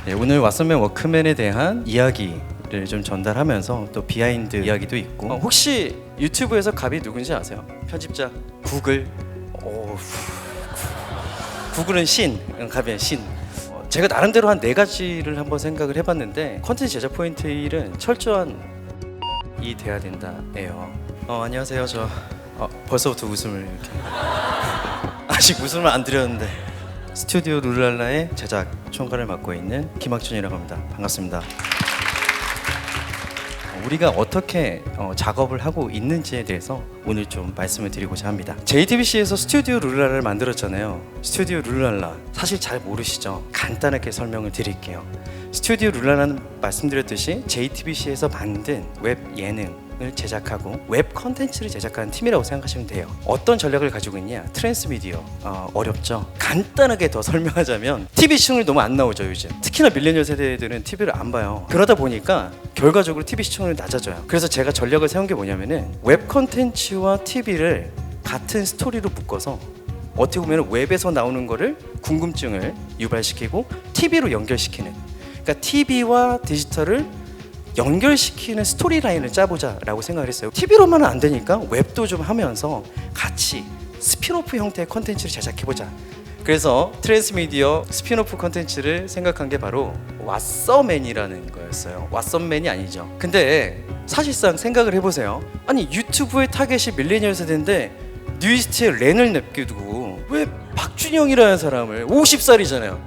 네, 오늘 왓썸맨 워크맨에 대한 이야기를 좀 전달하면서 또 비하인드 이야기도 있고 혹시 유튜브에서 갑이 누군지 아세요? 편집자 구글. 구글은 신, 갑이는 신. 제가 나름대로 한 4가지를 한번 생각을 해봤는데 컨텐츠 제작 포인트 1은 철저한 이 돼야 된다예요. 안녕하세요. 저 벌써부터 웃음을 이렇게 아직 웃음을 안 드렸는데 스튜디오 룰랄라의 제작 총괄을 맡고 있는 김학준이라고 합니다. 반갑습니다. 우리가 어떻게 작업을 하고 있는지에 대해서 오늘 좀 말씀을 드리고자 합니다. JTBC에서 스튜디오 룰랄라를 만들었잖아요. 스튜디오 룰랄라 사실 잘 모르시죠? 간단하게 설명을 드릴게요. 스튜디오 룰랄라는 말씀드렸듯이 JTBC에서 만든 웹 예능을 제작하고 웹 컨텐츠를 제작하는 팀이라고 생각하시면 돼요. 어떤 전략을 가지고 있냐? 트랜스미디어. 어렵죠? 간단하게 더 설명하자면 TV 시청률이 너무 안 나오죠 요즘. 특히나 밀레니얼 세대들은 TV를 안 봐요. 그러다 보니까 결과적으로 TV 시청률이 낮아져요. 그래서 제가 전략을 세운 게 뭐냐면은 웹 컨텐츠와 TV를 같은 스토리로 묶어서 어떻게 보면 웹에서 나오는 거를 궁금증을 유발시키고 TV로 연결시키는, 그러니까 TV와 디지털을 연결시키는 스토리라인을 짜보자라고 생각을 했어요. TV로만은 안 되니까 웹도 좀 하면서 같이 스피노프 형태의 컨텐츠를 제작해보자. 그래서 트랜스미디어 스피노프 컨텐츠를 생각한 게 바로 왓썸맨이라는 거였어요. 왓썸맨이 아니죠. 근데 사실상 생각을 해보세요. 아니 유튜브의 타겟이 밀레니얼 세대인데 뉴이스트에 렌을 냅두고 왜 박준영이라는 사람을 50살이잖아요.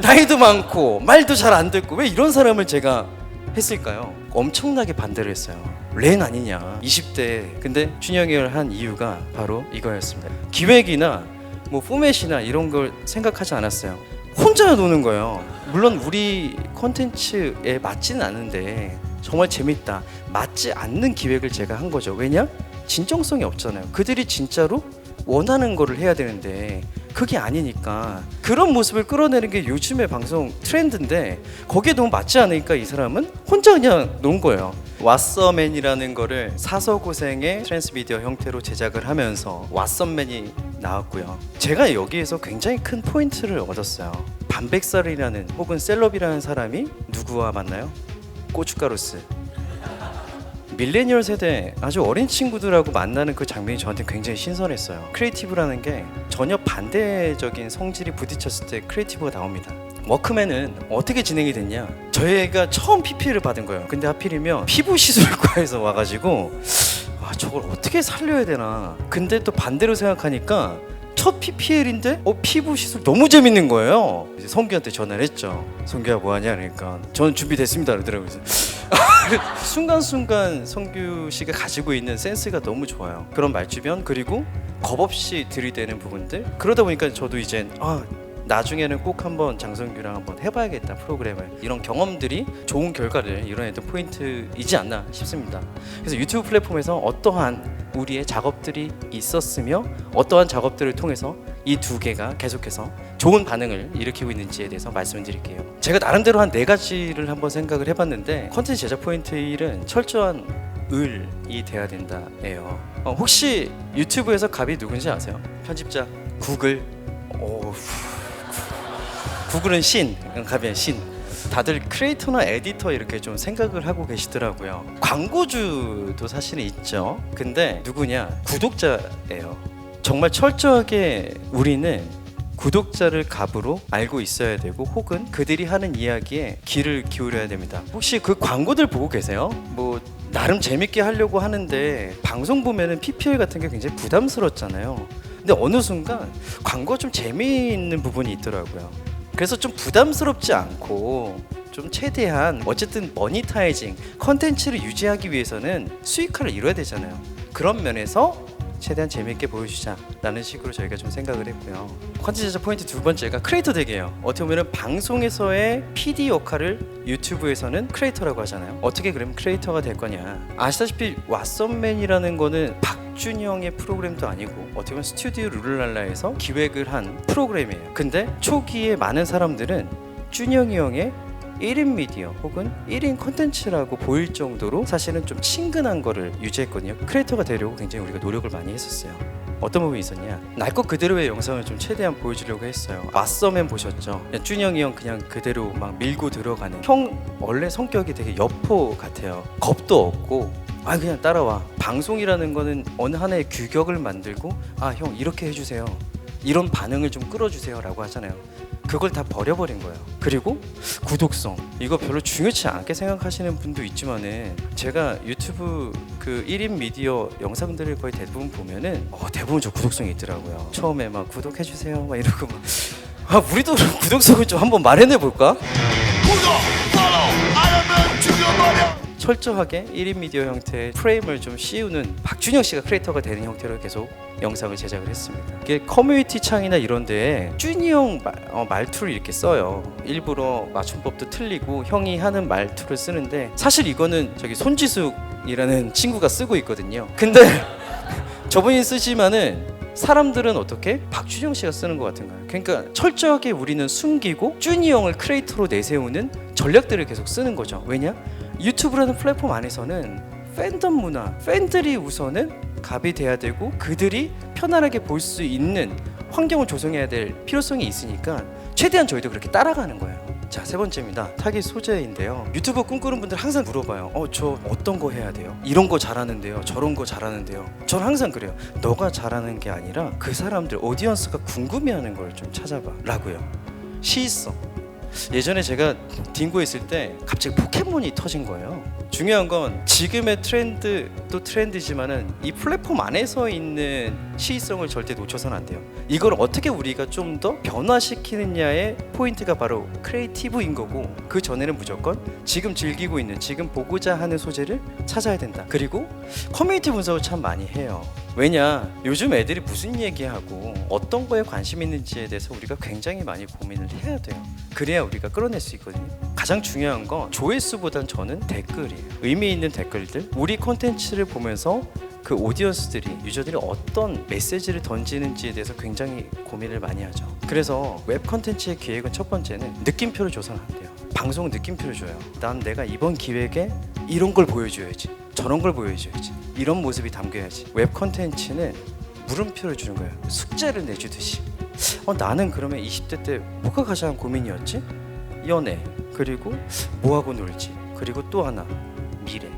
나이도 많고 말도 잘 안 듣고 왜 이런 사람을 제가 했을까요? 엄청나게 반대를 했어요. 렌 아니냐 20대. 근데 준영이를 한 이유가 바로 이거였습니다. 기획이나 뭐 포맷이나 이런 걸 생각하지 않았어요. 혼자 노는 거예요. 물론 우리 콘텐츠에 맞지는 않은데 정말 재밌다, 맞지 않는 기획을 제가 한 거죠. 왜냐? 진정성이 없잖아요. 그들이 진짜로 원하는 거를 해야 되는데 그게 아니니까. 그런 모습을 끌어내는 게 요즘의 방송 트렌드인데 거기에 너무 맞지 않으니까 이 사람은 혼자 그냥 놓은 거예요. 왓썸맨이라는 거를 사서고생의 트랜스미디어 형태로 제작을 하면서 왓썸맨이 나왔고요. 제가 여기에서 굉장히 큰 포인트를 얻었어요. 반백살이라는 혹은 셀럽이라는 사람이 누구와 만나요? 고춧가루스. 밀레니얼 세대 아주 어린 친구들하고 만나는 그 장면이 저한테 굉장히 신선했어요. 크리에이티브라는 게 전혀 반대적인 성질이 부딪혔을 때 크리에이티브가 나옵니다. 워크맨은 어떻게 진행이 됐냐? 저희가 처음 PPL을 받은 거예요. 근데 하필이면 피부시술과에서 와가지고 저걸 어떻게 살려야 되나. 근데 또 반대로 생각하니까 첫 PPL인데 피부 시술 너무 재밌는 거예요. 이제 성규한테 전화를 했죠. 성규야 뭐하냐 그러니까 저는 준비됐습니다 그러더라고요. 순간순간 성규 씨가 가지고 있는 센스가 너무 좋아요. 그런 말주변, 그리고 겁 없이 들이대는 부분들. 그러다 보니까 저도 이제 나중에는 꼭 한번 장성규랑 한번 해봐야겠다 프로그램을. 이런 경험들이 좋은 결과를 이뤄냈던 포인트이지 않나 싶습니다. 그래서 유튜브 플랫폼에서 어떠한 우리의 작업들이 있었으며 어떠한 작업들을 통해서 이 2개가 계속해서 좋은 반응을 일으키고 있는지에 대해서 말씀을 드릴게요. 제가 나름대로 한 4가지를 한번 생각을 해봤는데 컨텐츠 제작 포인트 1은 철저한 을이 돼야 된다예요. 혹시 유튜브에서 갑이 누군지 아세요? 편집자 구글. 구글은 신, 갑이는 신. 다들 크리에이터나 에디터 이렇게 좀 생각을 하고 계시더라고요. 광고주도 사실은 있죠. 근데 누구냐? 구독자예요. 정말 철저하게 우리는 구독자를 갑으로 알고 있어야 되고 혹은 그들이 하는 이야기에 귀를 기울여야 됩니다. 혹시 그 광고들 보고 계세요? 뭐 나름 재밌게 하려고 하는데 방송 보면은 PPL 같은 게 굉장히 부담스럽잖아요. 근데 어느 순간 광고 좀 재미있는 부분이 있더라고요. 그래서 좀 부담스럽지 않고 좀 최대한 어쨌든 머니타이징 컨텐츠를 유지하기 위해서는 수익화를 이뤄야 되잖아요. 그런 면에서 최대한 재미있게 보여주자라는 식으로 저희가 좀 생각을 했고요. 컨텐츠 제작 포인트 2번째가 크리에이터 덱이에요. 어떻게 보면 방송에서의 PD 역할을 유튜브에서는 크리에이터라고 하잖아요. 어떻게 그러면 크리에이터가 될 거냐? 아시다시피 왓썸맨이라는 거는 박준영의 프로그램도 아니고 어떻게 보면 스튜디오 룰랄라에서 기획을 한 프로그램이에요. 근데 초기에 많은 사람들은 준영이 형의 1인 미디어 혹은 1인 컨텐츠라고 보일 정도로 사실은 좀 친근한 거를 유지했거든요. 크리에이터가 되려고 굉장히 우리가 노력을 많이 했었어요. 어떤 부분이 있었냐, 날 것 그대로의 영상을 좀 최대한 보여주려고 했어요. 맞서맨 보셨죠? 그냥 준영이 형 그냥 그대로 막 밀고 들어가는, 형 원래 성격이 되게 여포 같아요. 겁도 없고 그냥 따라와. 방송이라는 거는 어느 하나의 규격을 만들고 형 이렇게 해주세요, 이런 반응을 좀 끌어주세요 라고 하잖아요. 그걸 다 버려버린 거예요. 그리고 구독성, 이거 별로 중요치 않게 생각하시는 분도 있지만은 제가 유튜브 그 1인 미디어 영상들을 거의 대부분 보면은 대부분 저 구독성이 있더라고요. 처음에 막 구독해주세요 막 이러고 막 우리도 구독성을 좀 한번 마련해 볼까? 철저하게 1인 미디어 형태의 프레임을 좀 씌우는 박준영 씨가 크리에이터가 되는 형태로 계속 영상을 제작을 했습니다. 이게 커뮤니티 창이나 이런 데에 준이 형 말투를 이렇게 써요. 일부러 맞춤법도 틀리고 형이 하는 말투를 쓰는데 사실 이거는 저기 손지숙이라는 친구가 쓰고 있거든요. 근데 저분이 쓰지만은 사람들은 어떻게 박준영 씨가 쓰는 것 같은 거예요. 그러니까 철저하게 우리는 숨기고 준이 형을 크리에이터로 내세우는 전략들을 계속 쓰는 거죠. 왜냐? 유튜브라는 플랫폼 안에서는 팬덤 문화, 팬들이 우선은 갑이 돼야 되고 그들이 편안하게 볼 수 있는 환경을 조성해야 될 필요성이 있으니까 최대한 저희도 그렇게 따라가는 거예요. 자, 세 번째입니다. 타깃 소재인데요. 유튜버 꿈꾸는 분들 항상 물어봐요. 저 어떤 거 해야 돼요? 이런 거 잘하는데요, 저런 거 잘하는데요. 전 항상 그래요. 너가 잘하는 게 아니라 그 사람들, 오디언스가 궁금해하는 걸 좀 찾아봐 라고요. 시의성. 예전에 제가 딩고에 있을 때 갑자기 포켓몬이 터진 거예요. 중요한 건 지금의 트렌드도 트렌드지만은 이 플랫폼 안에서 있는 시의성을 절대 놓쳐서는 안 돼요. 이걸 어떻게 우리가 좀 더 변화시키느냐의 포인트가 바로 크리에이티브인 거고, 그 전에는 무조건 지금 즐기고 있는, 지금 보고자 하는 소재를 찾아야 된다. 그리고 커뮤니티 분석을 참 많이 해요. 왜냐, 요즘 애들이 무슨 얘기하고 어떤 거에 관심 있는지에 대해서 우리가 굉장히 많이 고민을 해야 돼요. 그래야 우리가 끌어낼 수 있거든요. 가장 중요한 건 조회수보단 저는 댓글이에요. 의미 있는 댓글들, 우리 콘텐츠를 보면서 그 오디언스들이, 유저들이 어떤 메시지를 던지는지에 대해서 굉장히 고민을 많이 하죠. 그래서 웹 콘텐츠의 기획은 첫 번째는 느낌표를 줘서는 안 돼요. 방송 느낌표를 줘요. 난 내가 이번 기획에 이런 걸 보여줘야지, 저런 걸 보여줘야지, 이런 모습이 담겨야지. 웹 콘텐츠는 물음표를 주는 거예요. 숙제를 내주듯이. 나는 그러면 20대 때 뭐가 가장 고민이었지? 연애, 그리고 뭐하고 놀지, 그리고 또 하나 미래,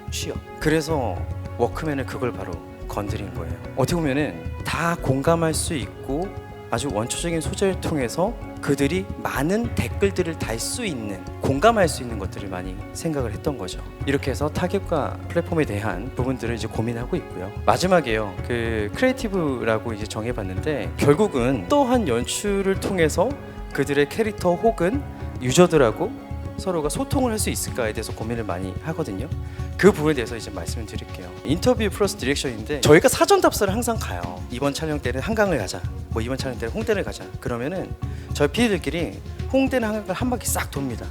취업. 그래서 워크맨을 그걸 바로 건드린 거예요. 어떻게 보면은 다 공감할 수 있고 아주 원초적인 소재를 통해서 그들이 많은 댓글들을 달 수 있는, 공감할 수 있는 것들을 많이 생각을 했던 거죠. 이렇게 해서 타겟과 플랫폼에 대한 부분들을 이제 고민하고 있고요. 마지막에요. 그 크리에이티브라고 이제 정해봤는데 결국은 또한 연출을 통해서 그들의 캐릭터 혹은 유저들하고 서로가 소통을 할 수 있을까에 대해서 고민을 많이 하거든요. 그 부분에 대해서 이제 말씀을 드릴게요. 인터뷰 플러스 디렉션인데 저희가 사전 답사를 항상 가요. 이번 촬영 때는 한강을 가자, 뭐 이번 촬영 때는 홍대를 가자. 그러면은 저희 PD들끼리 홍대나 한강을 한 바퀴 싹 돕니다.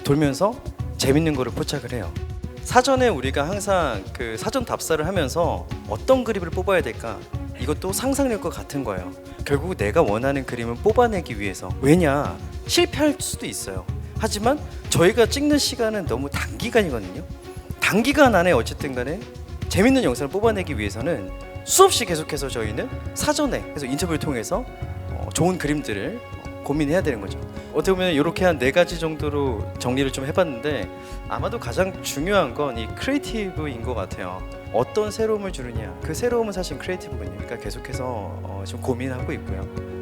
돌면서 재밌는 거를 포착을 해요. 사전에 우리가 항상 그 사전 답사를 하면서 어떤 그림을 뽑아야 될까, 이것도 상상력과 같은 거예요. 결국 내가 원하는 그림을 뽑아내기 위해서. 왜냐, 실패할 수도 있어요. 하지만 저희가 찍는 시간은 너무 단기간이거든요. 단기간 안에 어쨌든 간에 재밌는 영상을 뽑아내기 위해서는 수없이 계속해서 저희는 사전에 그래서 인터뷰를 통해서 좋은 그림들을 고민해야 되는 거죠. 어떻게 보면 이렇게 한 4가지 정도로 정리를 좀 해봤는데 아마도 가장 중요한 건 이 크리에이티브인 것 같아요. 어떤 새로움을 주느냐, 그 새로움은 사실 크리에이티브군요. 그러니까 계속해서 좀 고민하고 있고요.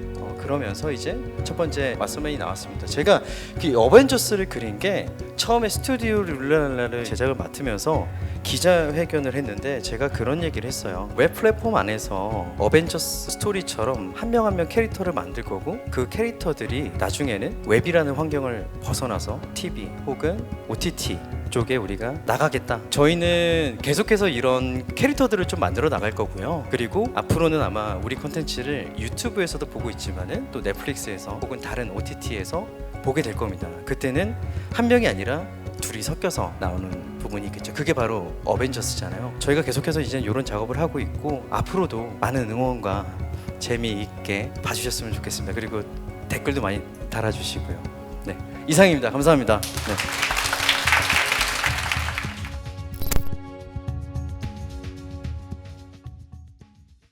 그러면서 이제 첫 번째 마스터맨이 나왔습니다. 제가 그 어벤져스를 그린 게 처음에 스튜디오 룰랄라를 제작을 맡으면서 기자회견을 했는데 제가 그런 얘기를 했어요. 웹 플랫폼 안에서 어벤져스 스토리처럼 한 명 한 명 캐릭터를 만들 거고 그 캐릭터들이 나중에는 웹이라는 환경을 벗어나서 TV 혹은 OTT 쪽에 우리가 나가겠다. 저희는 계속해서 이런 캐릭터들을 좀 만들어 나갈 거고요. 그리고 앞으로는 아마 우리 콘텐츠를 유튜브에서도 보고 있지만은 또 넷플릭스에서 혹은 다른 OTT에서 보게 될 겁니다. 그때는 한 명이 아니라 둘이 섞여서 나오는 부분이 있겠죠. 그게 바로 어벤져스잖아요. 저희가 계속해서 이제 이런 작업을 하고 있고 앞으로도 많은 응원과 재미있게 봐주셨으면 좋겠습니다. 그리고 댓글도 많이 달아주시고요. 네, 이상입니다. 감사합니다. 네.